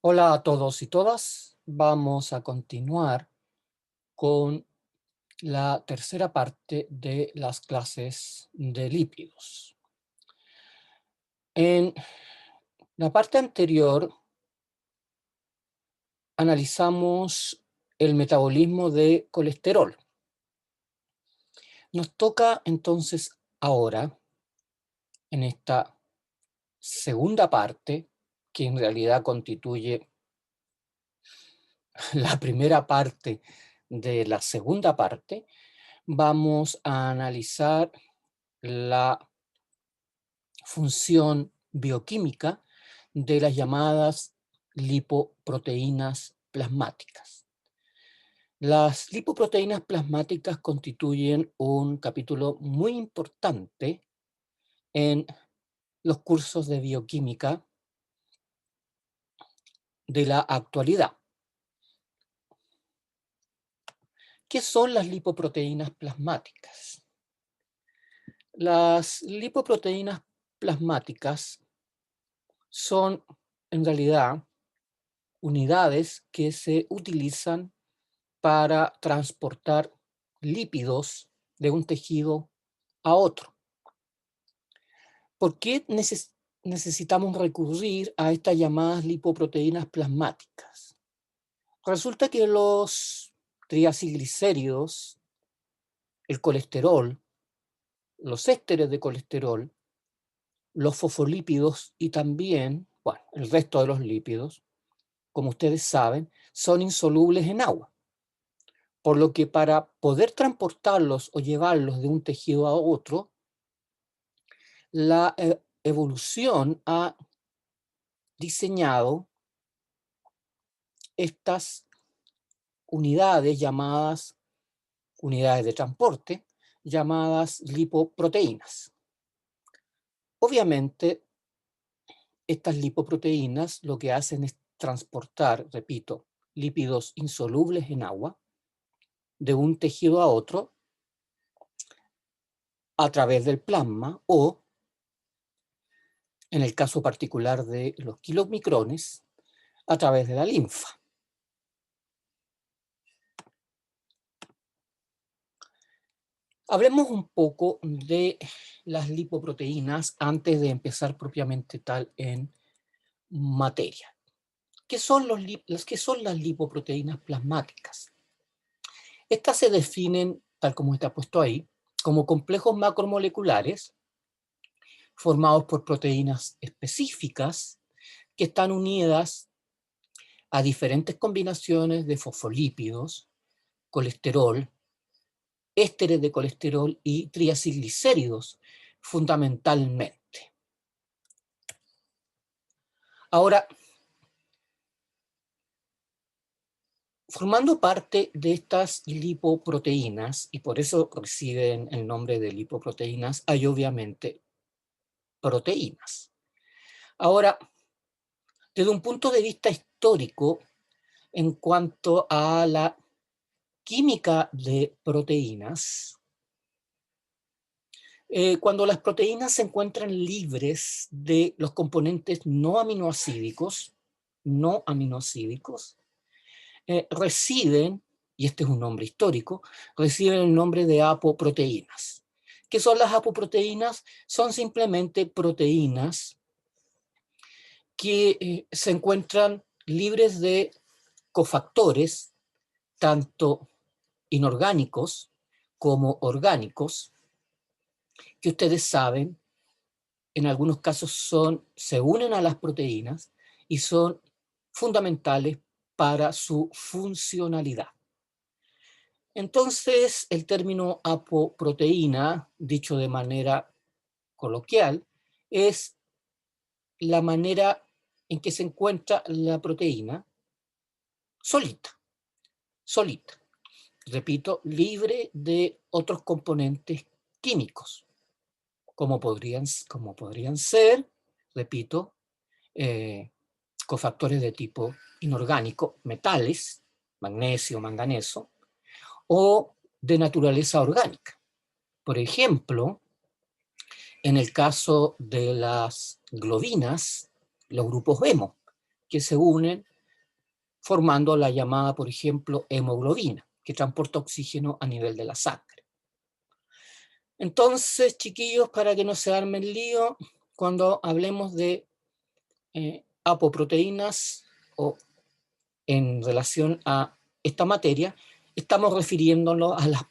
Hola a todos y todas. Vamos a continuar con la tercera parte de las clases de lípidos. En la parte anterior analizamos el metabolismo de colesterol. Nos toca entonces ahora, en esta segunda parte, que en realidad constituye la primera parte de la segunda parte, vamos a analizar la función bioquímica de las llamadas lipoproteínas plasmáticas. Las lipoproteínas plasmáticas constituyen un capítulo muy importante en los cursos de bioquímica de la actualidad. ¿Qué son las lipoproteínas plasmáticas? Las lipoproteínas plasmáticas son en realidad unidades que se utilizan para transportar lípidos de un tejido a otro. ¿Por qué necesitamos recurrir a estas llamadas lipoproteínas plasmáticas? Resulta que los triacilglicéridos, el colesterol, los ésteres de colesterol, los fosfolípidos y también, bueno, el resto de los lípidos, como ustedes saben, son insolubles en agua. Por lo que para poder transportarlos o llevarlos de un tejido a otro, la evolución ha diseñado estas unidades llamadas unidades de transporte, llamadas lipoproteínas. Obviamente, estas lipoproteínas lo que hacen es transportar, repito, lípidos insolubles en agua de un tejido a otro a través del plasma o, en el caso particular de los kilomicrones, a través de la linfa. Hablemos un poco de las lipoproteínas antes de empezar propiamente tal en materia. ¿Qué son las lipoproteínas plasmáticas? Estas se definen, tal como está puesto ahí, como complejos macromoleculares formados por proteínas específicas que están unidas a diferentes combinaciones de fosfolípidos, colesterol, ésteres de colesterol y triacilglicéridos, fundamentalmente. Ahora, formando parte de estas lipoproteínas, y por eso reciben el nombre de lipoproteínas, hay obviamente proteínas. Ahora, desde un punto de vista histórico, en cuanto a la química de proteínas, cuando las proteínas se encuentran libres de los componentes no aminoácidicos, reciben, y este es un nombre histórico, reciben el nombre de apoproteínas. ¿Qué son las apoproteínas? Son simplemente proteínas que se encuentran libres de cofactores, tanto inorgánicos como orgánicos, que ustedes saben, en algunos casos se unen a las proteínas y son fundamentales para su funcionalidad. Entonces, el término apoproteína, dicho de manera coloquial, es la manera en que se encuentra la proteína solita, solita. Repito, libre de otros componentes químicos, como podrían ser, repito, cofactores de tipo inorgánico, metales, magnesio, manganeso, o de naturaleza orgánica, Por ejemplo, en el caso de las globinas, los grupos hemo, que se unen formando la llamada, por ejemplo, hemoglobina, que transporta oxígeno a nivel de la sangre. Entonces, chiquillos, para que no se armen lío, cuando hablemos de apoproteínas o en relación a esta materia, estamos refiriéndonos a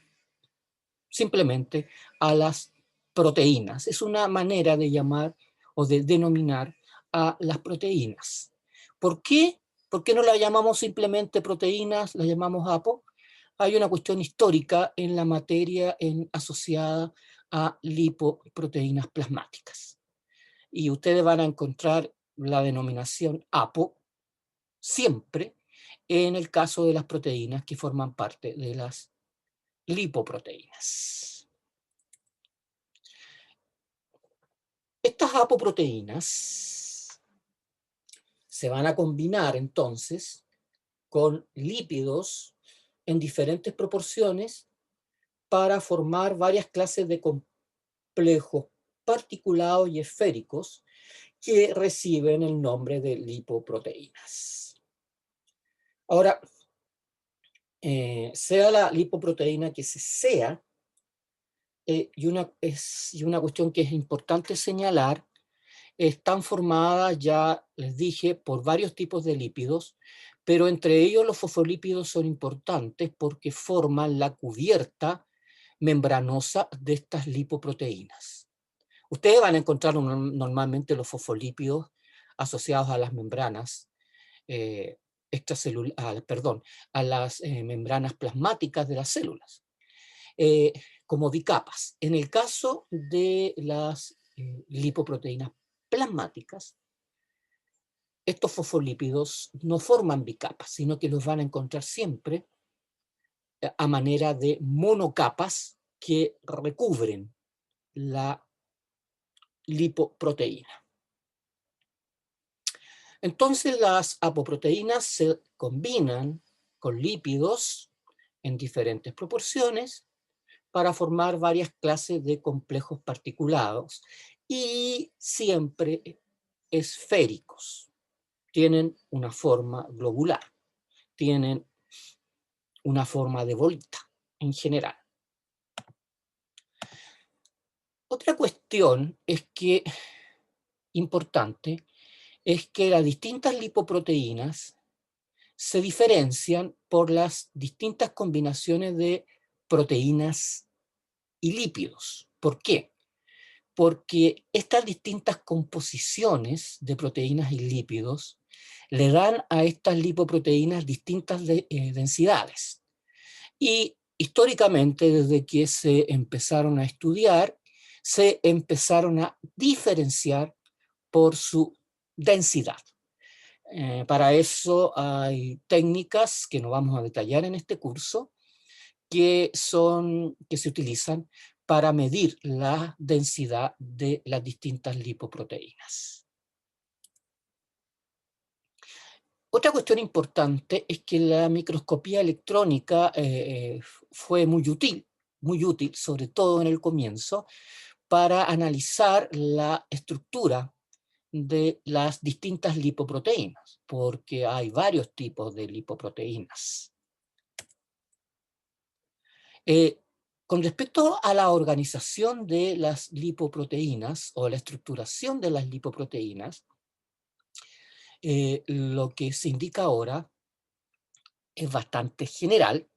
simplemente a las proteínas. Es una manera de llamar o de denominar a las proteínas. ¿Por qué? ¿Por qué no las llamamos simplemente proteínas, las llamamos apo? Hay una cuestión histórica en la materia asociada a lipoproteínas plasmáticas. Y ustedes van a encontrar la denominación apo siempre en el caso de las proteínas que forman parte de las lipoproteínas. Estas apoproteínas se van a combinar entonces con lípidos en diferentes proporciones para formar varias clases de complejos particulados y esféricos que reciben el nombre de lipoproteínas. Ahora, sea la lipoproteína que sea, y una cuestión que es importante señalar, están formadas, ya les dije, por varios tipos de lípidos, pero entre ellos los fosfolípidos son importantes porque forman la cubierta membranosa de estas lipoproteínas. Ustedes van a encontrar normalmente los fosfolípidos asociados a las membranas a las membranas plasmáticas de las células, como bicapas. En el caso de las lipoproteínas plasmáticas, estos fosfolípidos no forman bicapas, sino que los van a encontrar siempre a manera de monocapas que recubren la lipoproteína. Entonces las apoproteínas se combinan con lípidos en diferentes proporciones para formar varias clases de complejos particulados y siempre esféricos. Tienen una forma globular, tienen una forma de bolita en general. Otra cuestión importante es que las distintas lipoproteínas se diferencian por las distintas combinaciones de proteínas y lípidos. ¿Por qué? Porque estas distintas composiciones de proteínas y lípidos le dan a estas lipoproteínas distintas densidades. Y históricamente, desde que se empezaron a estudiar, se empezaron a diferenciar por su densidad. Para eso hay técnicas que no vamos a detallar en este curso, que se utilizan para medir la densidad de las distintas lipoproteínas. Otra cuestión importante es que la microscopía electrónica fue muy útil, sobre todo en el comienzo, para analizar la estructura de las distintas lipoproteínas, porque hay varios tipos de lipoproteínas. Con respecto a la organización de las lipoproteínas o la estructuración de las lipoproteínas, lo que se indica ahora es bastante general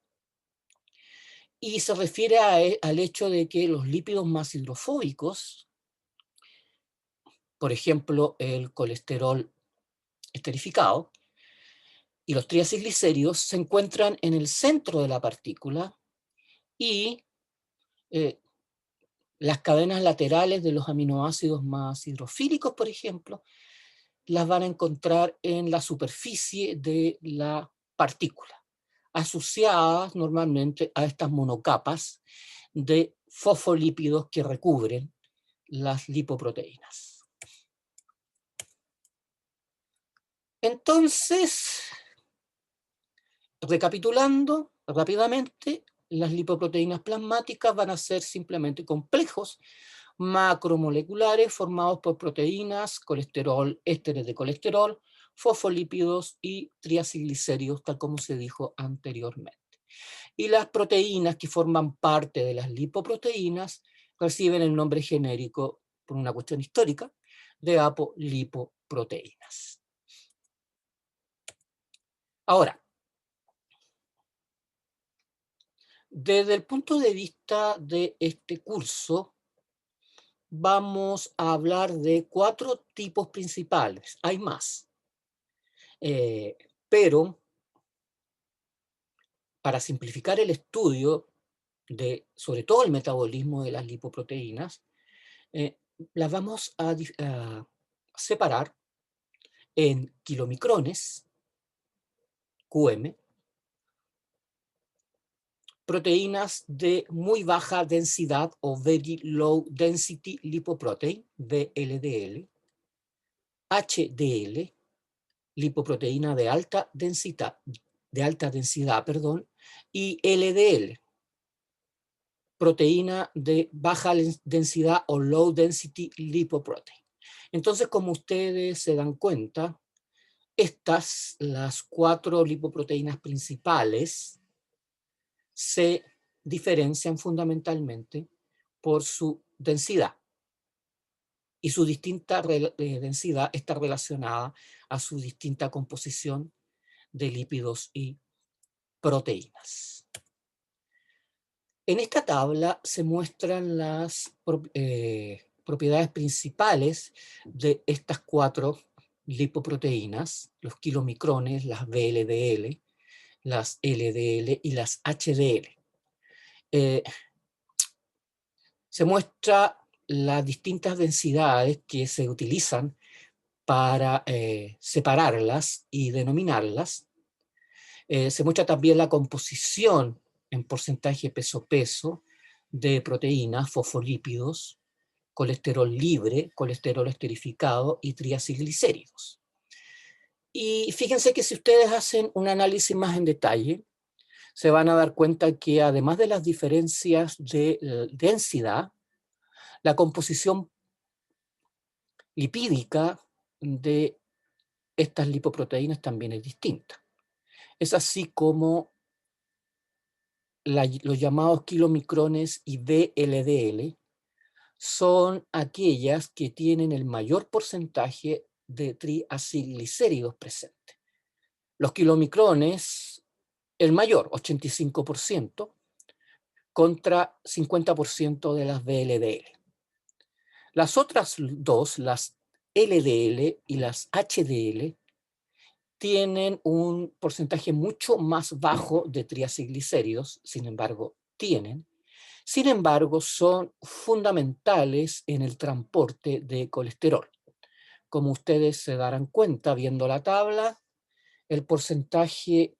y se refiere al hecho de que los lípidos más hidrofóbicos, por ejemplo, el colesterol esterificado y los triacilglicéridos, se encuentran en el centro de la partícula y las cadenas laterales de los aminoácidos más hidrofílicos, por ejemplo, las van a encontrar en la superficie de la partícula, asociadas normalmente a estas monocapas de fosfolípidos que recubren las lipoproteínas. Entonces, recapitulando rápidamente, las lipoproteínas plasmáticas van a ser simplemente complejos macromoleculares formados por proteínas, colesterol, ésteres de colesterol, fosfolípidos y triacilglicéridos, tal como se dijo anteriormente. Y las proteínas que forman parte de las lipoproteínas reciben el nombre genérico, por una cuestión histórica, de apolipoproteínas. Ahora, desde el punto de vista de este curso, vamos a hablar de 4 tipos principales. Hay más, pero para simplificar el estudio de, sobre todo el metabolismo de las lipoproteínas, las vamos a separar en kilomicrones, QM, proteínas de muy baja densidad o Very Low Density Lipoprotein, VLDL, HDL, lipoproteína de alta densidad, perdón, y LDL, proteína de baja densidad o Low Density Lipoprotein. Entonces, como ustedes se dan cuenta, las 4 lipoproteínas principales se diferencian fundamentalmente por su densidad. Y su distinta densidad está relacionada a su distinta composición de lípidos y proteínas. En esta tabla se muestran las propiedades principales de estas 4 lipoproteínas, los kilomicrones, las VLDL, las LDL y las HDL. Se muestra las distintas densidades que se utilizan para separarlas y denominarlas. Se muestra también la composición en porcentaje peso-peso de proteínas, fosfolípidos, colesterol libre, colesterol esterificado y triacilglicéridos. Y fíjense que si ustedes hacen un análisis más en detalle, se van a dar cuenta que además de las diferencias de densidad, la composición lipídica de estas lipoproteínas también es distinta. Es así como los llamados kilomicrones y VLDL son aquellas que tienen el mayor porcentaje de triacilglicéridos presentes. Los kilomicrones, el mayor, 85%, contra 50% de las VLDL. Las otras 2, las LDL y las HDL, tienen un porcentaje mucho más bajo de triacilglicéridos, sin embargo, son fundamentales en el transporte de colesterol. Como ustedes se darán cuenta viendo la tabla, el porcentaje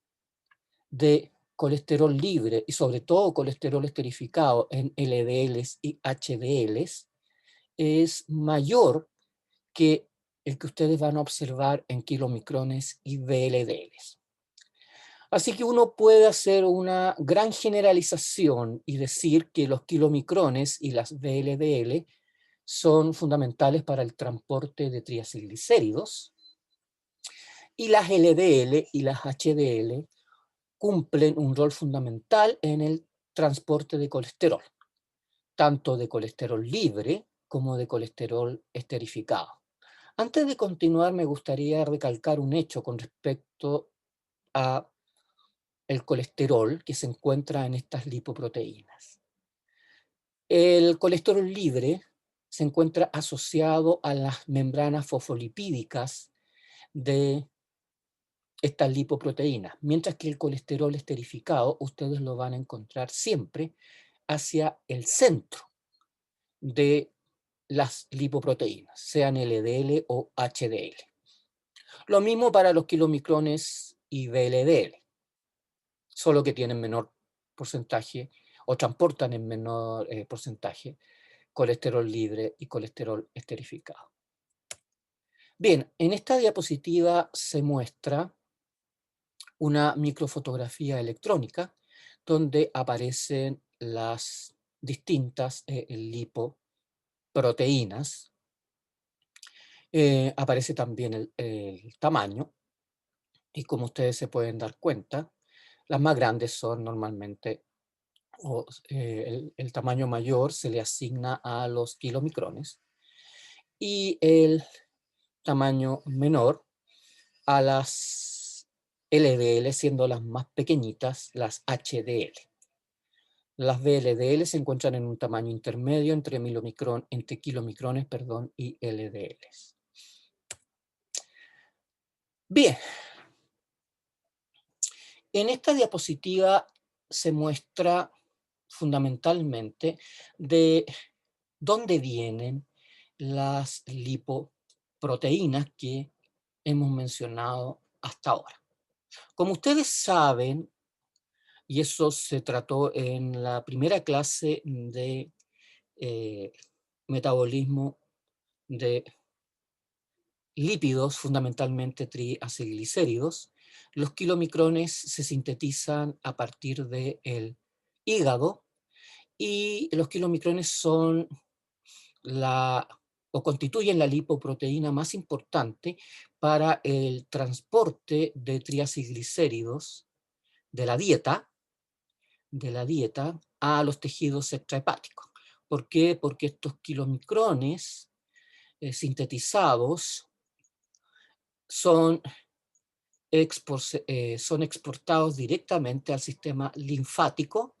de colesterol libre y sobre todo colesterol esterificado en LDLs y HDLs es mayor que el que ustedes van a observar en kilomicrones y VLDLs. Así que uno puede hacer una gran generalización y decir que los kilomicrones y las VLDL son fundamentales para el transporte de triacilglicéridos y las LDL y las HDL cumplen un rol fundamental en el transporte de colesterol, tanto de colesterol libre como de colesterol esterificado. Antes de continuar, me gustaría recalcar un hecho con respecto a el colesterol que se encuentra en estas lipoproteínas. El colesterol libre se encuentra asociado a las membranas fosfolipídicas de estas lipoproteínas, mientras que el colesterol esterificado ustedes lo van a encontrar siempre hacia el centro de las lipoproteínas, sean LDL o HDL. Lo mismo para los kilomicrones y VLDL, solo que tienen menor porcentaje o transportan en menor porcentaje colesterol libre y colesterol esterificado. Bien, en esta diapositiva se muestra una microfotografía electrónica donde aparecen las distintas lipoproteínas. Aparece también el tamaño, y como ustedes se pueden dar cuenta, las más grandes son normalmente, el tamaño mayor se le asigna a los kilomicrones, y el tamaño menor a las LDL, siendo las más pequeñitas las HDL. Las VLDL se encuentran en un tamaño intermedio entre kilomicrones, perdón, y LDLs. Bien, en esta diapositiva se muestra fundamentalmente de dónde vienen las lipoproteínas que hemos mencionado hasta ahora. Como ustedes saben, y eso se trató en la primera clase de metabolismo de lípidos, fundamentalmente triacilglicéridos, los kilomicrones se sintetizan a partir del hígado, y los kilomicrones son o constituyen la lipoproteína más importante para el transporte de triacilglicéridos de la dieta a los tejidos extrahepáticos. ¿Por qué? Porque estos kilomicrones sintetizados son exportados directamente al sistema linfático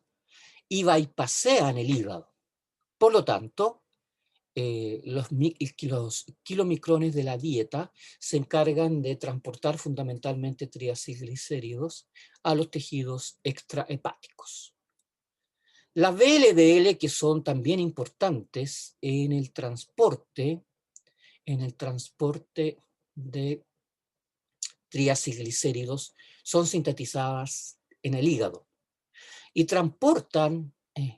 y bypasean el hígado. Por lo tanto, los kilomicrones de la dieta se encargan de transportar fundamentalmente triacilglicéridos a los tejidos extrahepáticos. Las VLDL, que son también importantes en el transporte de triacilglicéridos, son sintetizadas en el hígado y transportan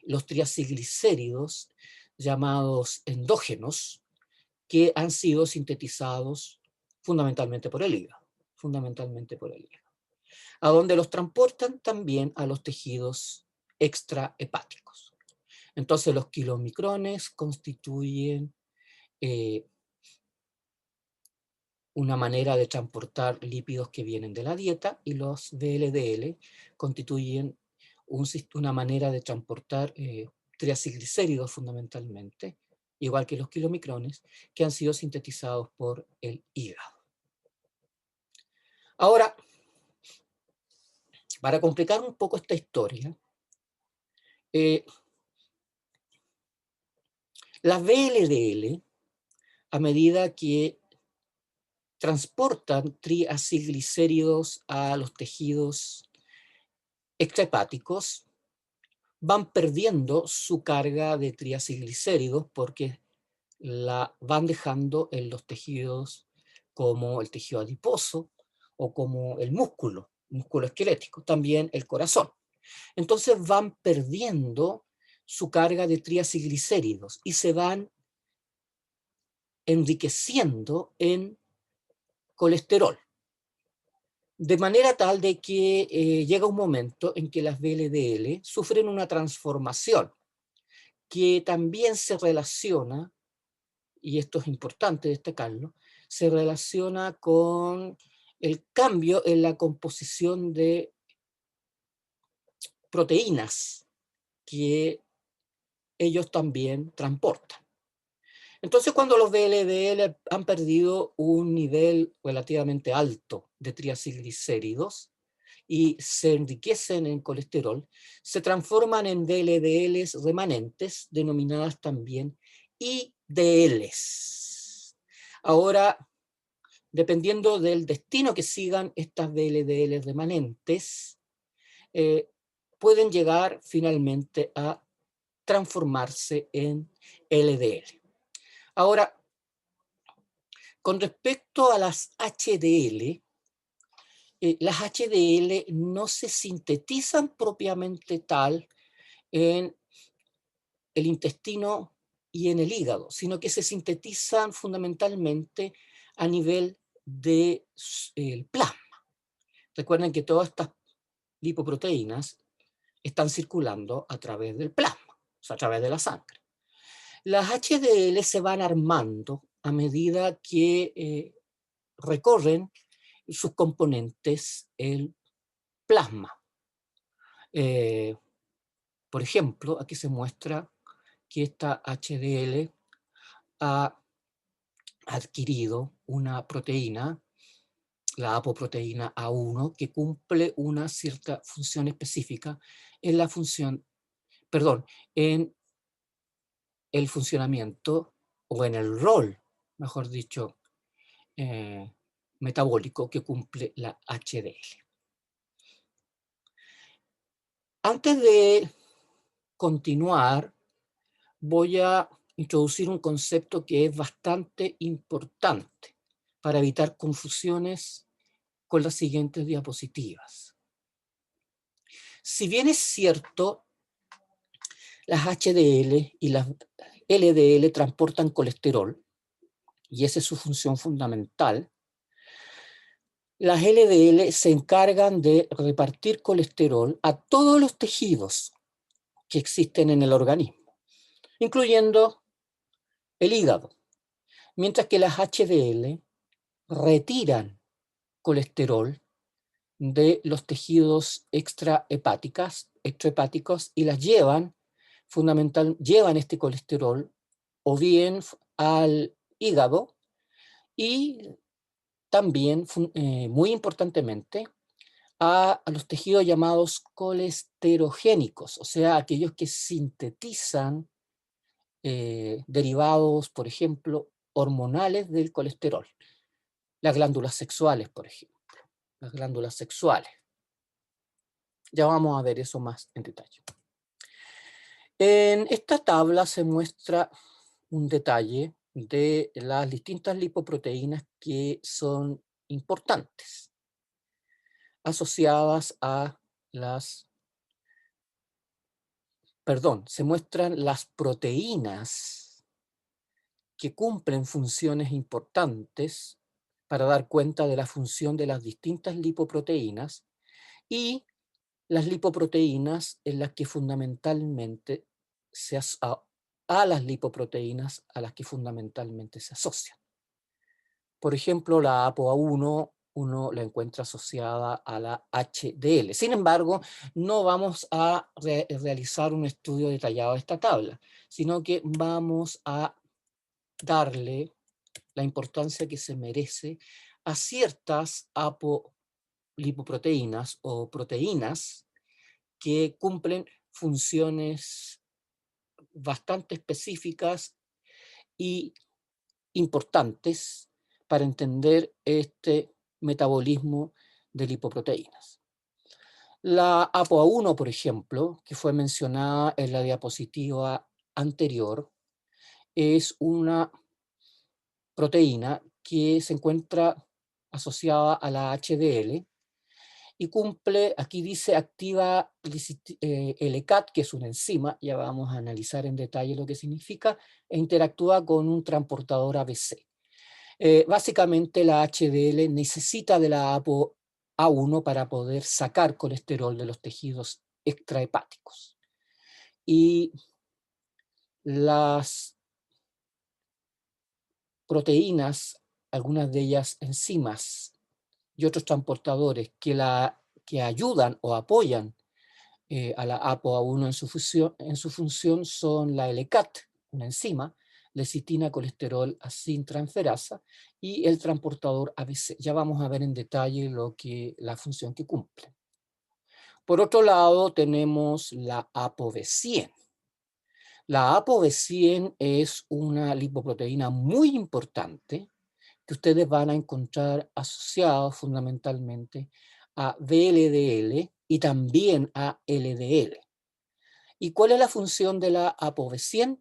los triacilglicéridos llamados endógenos, que han sido sintetizados fundamentalmente por el hígado, a donde los transportan también a los tejidos extrahepáticos. Entonces los kilomicrones constituyen una manera de transportar lípidos que vienen de la dieta, y los VLDL constituyen una manera de transportar triacilglicéridos fundamentalmente, igual que los kilomicrones, que han sido sintetizados por el hígado. Ahora, para complicar un poco esta historia, las VLDL, a medida que transportan triacilglicéridos a los tejidos extrahepáticos, van perdiendo su carga de triacilglicéridos porque la van dejando en los tejidos como el tejido adiposo o como el músculo esquelético, también el corazón. Entonces van perdiendo su carga de triacilglicéridos y se van enriqueciendo en colesterol. De manera tal de que llega un momento en que las VLDL sufren una transformación que también se relaciona, y esto es importante destacarlo, se relaciona con el cambio en la composición de proteínas que ellos también transportan. Entonces, cuando los VLDL han perdido un nivel relativamente alto de triacilglicéridos y se enriquecen en colesterol, se transforman en VLDLs remanentes, denominadas también IDLs. Ahora, dependiendo del destino que sigan estas VLDLs remanentes, pueden llegar finalmente a transformarse en LDL. Ahora, con respecto a las HDL no se sintetizan propiamente tal en el intestino y en el hígado, sino que se sintetizan fundamentalmente a nivel del plasma. Recuerden que todas estas lipoproteínas están circulando a través del plasma, o sea, a través de la sangre. Las HDL se van armando a medida que recorren sus componentes el plasma. Por ejemplo, aquí se muestra que esta HDL ha adquirido una proteína, la apoproteína A1, que cumple una cierta función específica en la función, perdón, en el funcionamiento o en el rol, mejor dicho, metabólico que cumple la HDL. Antes de continuar, voy a introducir un concepto que es bastante importante para evitar confusiones con las siguientes diapositivas. Si bien es cierto, las HDL y las LDL transportan colesterol, y esa es su función fundamental, las LDL se encargan de repartir colesterol a todos los tejidos que existen en el organismo, incluyendo el hígado, mientras que las HDL retiran colesterol de los tejidos extrahepáticos y las llevan este colesterol o bien al hígado y también, muy importantemente, a los tejidos llamados colesterogénicos, o sea, aquellos que sintetizan derivados, por ejemplo, hormonales del colesterol. Las glándulas sexuales, por ejemplo, las glándulas sexuales. Ya vamos a ver eso más en detalle. En esta tabla se muestra un detalle de las distintas lipoproteínas que son importantes, asociadas a se muestran las proteínas que cumplen funciones importantes para dar cuenta de la función de las distintas lipoproteínas y las lipoproteínas en las que fundamentalmente a las lipoproteínas a las que fundamentalmente se asocian. Por ejemplo, la ApoA1 uno la encuentra asociada a la HDL. Sin embargo, no vamos a realizar un estudio detallado de esta tabla, sino que vamos a darle la importancia que se merece a ciertas apolipoproteínas o proteínas que cumplen funciones bastante específicas y importantes para entender este metabolismo de lipoproteínas. La ApoA1, por ejemplo, que fue mencionada en la diapositiva anterior, es una proteína que se encuentra asociada a la HDL y cumple, aquí dice activa el ECAT, que es una enzima, ya vamos a analizar en detalle lo que significa, e interactúa con un transportador ABC. Básicamente la HDL necesita de la ApoA1 para poder sacar colesterol de los tejidos extrahepáticos. Y las proteínas, algunas de ellas enzimas y otros transportadores que ayudan o apoyan a la ApoA1 en su función son la LCAT, una enzima, lecitina colesterol acintransferasa y el transportador ABC. Ya vamos a ver en detalle la función que cumple. Por otro lado, tenemos la ApoB100. La ApoB100 es una lipoproteína muy importante que ustedes van a encontrar asociada fundamentalmente a VLDL y también a LDL. ¿Y cuál es la función de la ApoB100?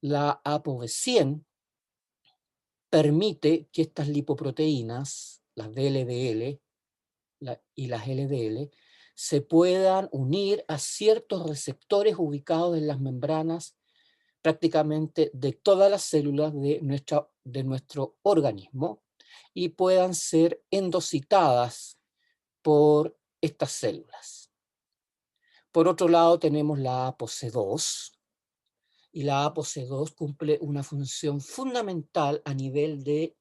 La ApoB100 permite que estas lipoproteínas, las VLDL y las LDL, se puedan unir a ciertos receptores ubicados en las membranas prácticamente de todas las células de nuestro organismo y puedan ser endocitadas por estas células. Por otro lado tenemos la ApoC2, y la ApoC2 cumple una función fundamental a nivel de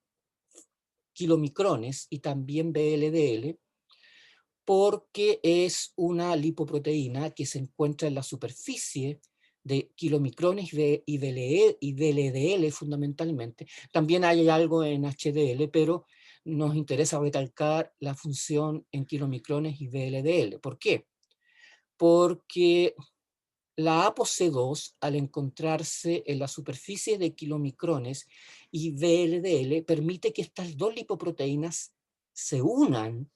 kilomicrones y también VLDL, porque es una lipoproteína que se encuentra en la superficie de kilomicrones y VLDL fundamentalmente. También hay algo en HDL, pero nos interesa recalcar la función en kilomicrones y VLDL. ¿Por qué? Porque la ApoC2, al encontrarse en la superficie de kilomicrones y VLDL, permite que estas dos lipoproteínas se unan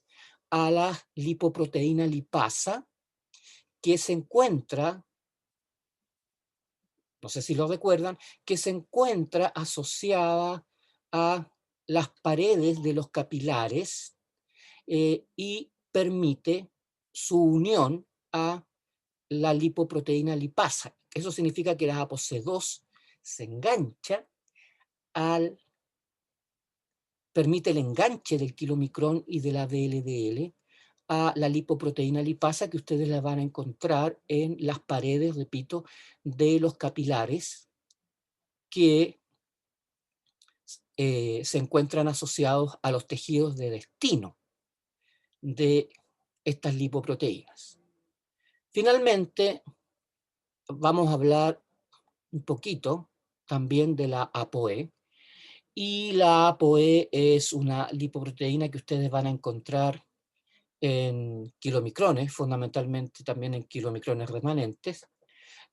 a la lipoproteína lipasa, que se encuentra, no sé si lo recuerdan, que se encuentra asociada a las paredes de los capilares y permite su unión a la lipoproteína lipasa. Eso significa que la ApoC2 se engancha al, permite el enganche del kilomicrón y de la VLDL a la lipoproteína lipasa, que ustedes la van a encontrar en las paredes, repito, de los capilares que se encuentran asociados a los tejidos de destino de estas lipoproteínas. Finalmente, vamos a hablar un poquito también de la ApoE. Y la ApoE es una lipoproteína que ustedes van a encontrar en kilomicrones, fundamentalmente también en kilomicrones remanentes,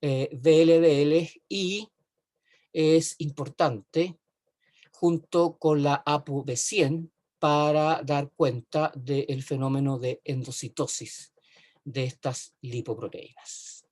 VLDL, y es importante junto con la ApoB100 para dar cuenta del fenómeno de endocitosis de estas lipoproteínas.